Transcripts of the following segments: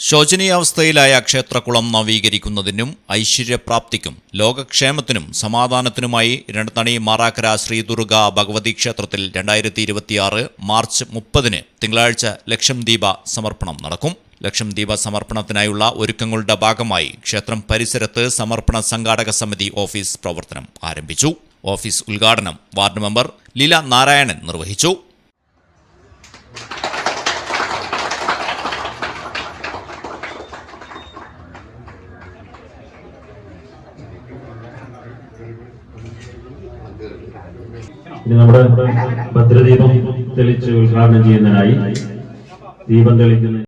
ശോചനീയാവസ്ഥയിലായ ക്ഷേത്രകുളം നവീകരിക്കുന്നതിനും ഐശ്വര്യപ്രാപ്തിക്കും ലോകക്ഷേമത്തിനും സമാധാനത്തിനുമായി രണ്ടത്തണി മാറാക്കര ശ്രീ ദുർഗ ഭഗവതി ക്ഷേത്രത്തിൽ 2026 മാർച്ച് 30 തിങ്കളാഴ്ച ലക്ഷംദീപ സമർപ്പണം നടക്കും. ലക്ഷംദീപ സമർപ്പണത്തിനായുള്ള ഒരുക്കങ്ങളുടെ ഭാഗമായി ക്ഷേത്രം പരിസരത്ത് സമർപ്പണ സംഘാടക സമിതി ഓഫീസ് പ്രവർത്തനം ആരംഭിച്ചു. ഓഫീസ് ഉദ്ഘാടനം വാർഡ് മെമ്പർ ലീല നാരായണൻ നിർവഹിച്ചു. ഇനി നമ്മുടെ ഭദ്രദീപം തെളിച്ച് ഉദ്ഘാടനം ചെയ്യുന്നതിനായി ദീപം തെളിക്കുന്ന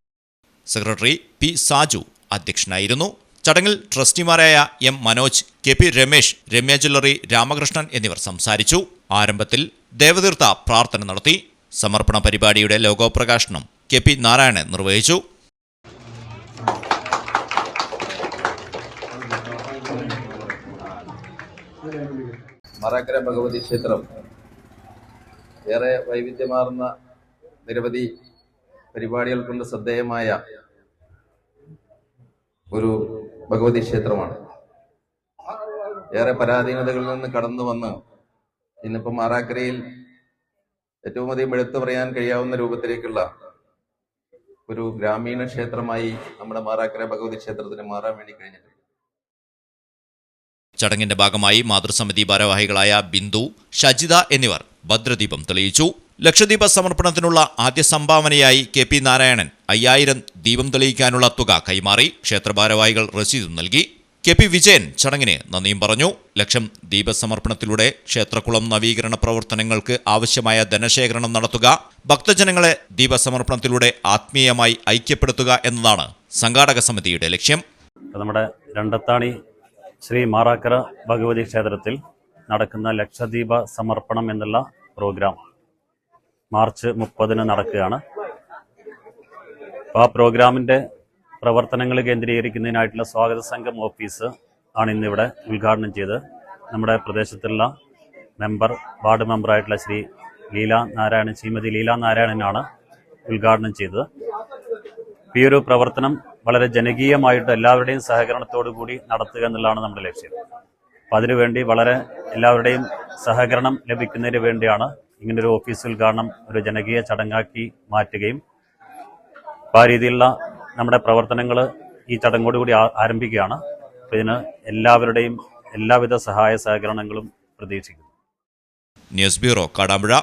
സെക്രട്ടറി പി സാജു അധ്യക്ഷനായിരുന്നു. ചടങ്ങിൽ ട്രസ്റ്റിമാരായ M Manoj, K P Ramesh, Ramya jewellery Ramakrishnan എന്നിവർ സംസാരിച്ചു. ആരംഭത്തിൽ ദേവതീർത്ഥ പ്രാർത്ഥന നടത്തി. സമർപ്പണ പരിപാടിയുടെ ലോഗോ പ്രകാശനം കെ പി നാരായണൻ നിർവഹിച്ചു. മാറാക്കര ഭഗവതി ക്ഷേത്രം ഏറെ വൈവിധ്യമാർന്ന നിരവധി പരിപാടികൾ കൊണ്ട് ശ്രദ്ധേയമായ ഒരു ഭഗവതി ക്ഷേത്രമാണ്. ഏറെ പരാധീനതകളിൽ നിന്ന് കടന്നു വന്ന് ഇന്നിപ്പോൾ മാറാക്കരയിൽ ഏറ്റവും അധികം എടുത്തു പറയാൻ കഴിയാവുന്ന രൂപത്തിലേക്കുള്ള ഒരു ഗ്രാമീണ ക്ഷേത്രമായി നമ്മുടെ മാറാക്കര ഭഗവതി ക്ഷേത്രത്തിന് മാറാൻ വേണ്ടി കഴിഞ്ഞിട്ടുണ്ട്. ചടങ്ങിന്റെ ഭാഗമായി മാതൃസമിതി ഭാരവാഹികളായ ബിന്ദു, ഷജിത എന്നിവർ ഭദ്രദീപം തെളിയിച്ചു. ലക്ഷദീപ സമർപ്പണത്തിനുള്ള ആദ്യ സംഭാവനയായി കെ പി നാരായണൻ 5000 ദീപം തെളിയിക്കാനുള്ള തുക കൈമാറി. ക്ഷേത്ര ഭാരവാഹികൾ രസീതും നൽകി. കെ പി വിജയൻ ചടങ്ങിന് നന്ദിയും പറഞ്ഞു. ലക്ഷം ദീപസമർപ്പണത്തിലൂടെ ക്ഷേത്രകുളം നവീകരണ പ്രവർത്തനങ്ങൾക്ക് ആവശ്യമായ ധനശേഖരണം നടത്തുക, ഭക്തജനങ്ങളെ ദീപസമർപ്പണത്തിലൂടെ ആത്മീയമായി ഐക്യപ്പെടുത്തുക എന്നതാണ് സംഘാടക സമിതിയുടെ ലക്ഷ്യം. നമ്മുടെ രണ്ടത്താണി ശ്രീ മാറാക്കര ഭഗവതി ക്ഷേത്രത്തിൽ നടക്കുന്ന ലക്ഷദീപ സമർപ്പണം എന്നുള്ള പ്രോഗ്രാം മാർച്ച് 30 നടക്കുകയാണ്. ആ പ്രോഗ്രാമിന്റെ പ്രവർത്തനങ്ങൾ കേന്ദ്രീകരിക്കുന്നതിനായിട്ടുള്ള സ്വാഗത സംഘം ഓഫീസ് ആണ് ഇന്നിവിടെ ഉദ്ഘാടനം ചെയ്ത് നമ്മുടെ പ്രദേശത്തുള്ള വാർഡ് മെമ്പറായിട്ടുള്ള ശ്രീമതി ലീല നാരായണനാണ് ഉദ്ഘാടനം ചെയ്തത്. ഈ ഒരു പ്രവർത്തനം വളരെ ജനകീയമായിട്ട് എല്ലാവരുടെയും സഹകരണത്തോടു കൂടി നടത്തുക എന്നുള്ളതാണ് നമ്മുടെ ലക്ഷ്യം. അപ്പം അതിനുവേണ്ടി വളരെ എല്ലാവരുടെയും സഹകരണം ലഭിക്കുന്നതിന് വേണ്ടിയാണ് ഇങ്ങനൊരു ഓഫീസ് ഉദ്ഘാടനം ഒരു ജനകീയ ചടങ്ങാക്കി മാറ്റുകയും ആ രീതിയിലുള്ള നമ്മുടെ പ്രവർത്തനങ്ങൾ ഈ ചടങ്ങോടുകൂടി ആരംഭിക്കുകയാണ്. അപ്പം ഇതിന് എല്ലാവരുടെയും എല്ലാവിധ സഹായ സഹകരണങ്ങളും പ്രതീക്ഷിക്കുന്നു. News bureau, Kadampuzha.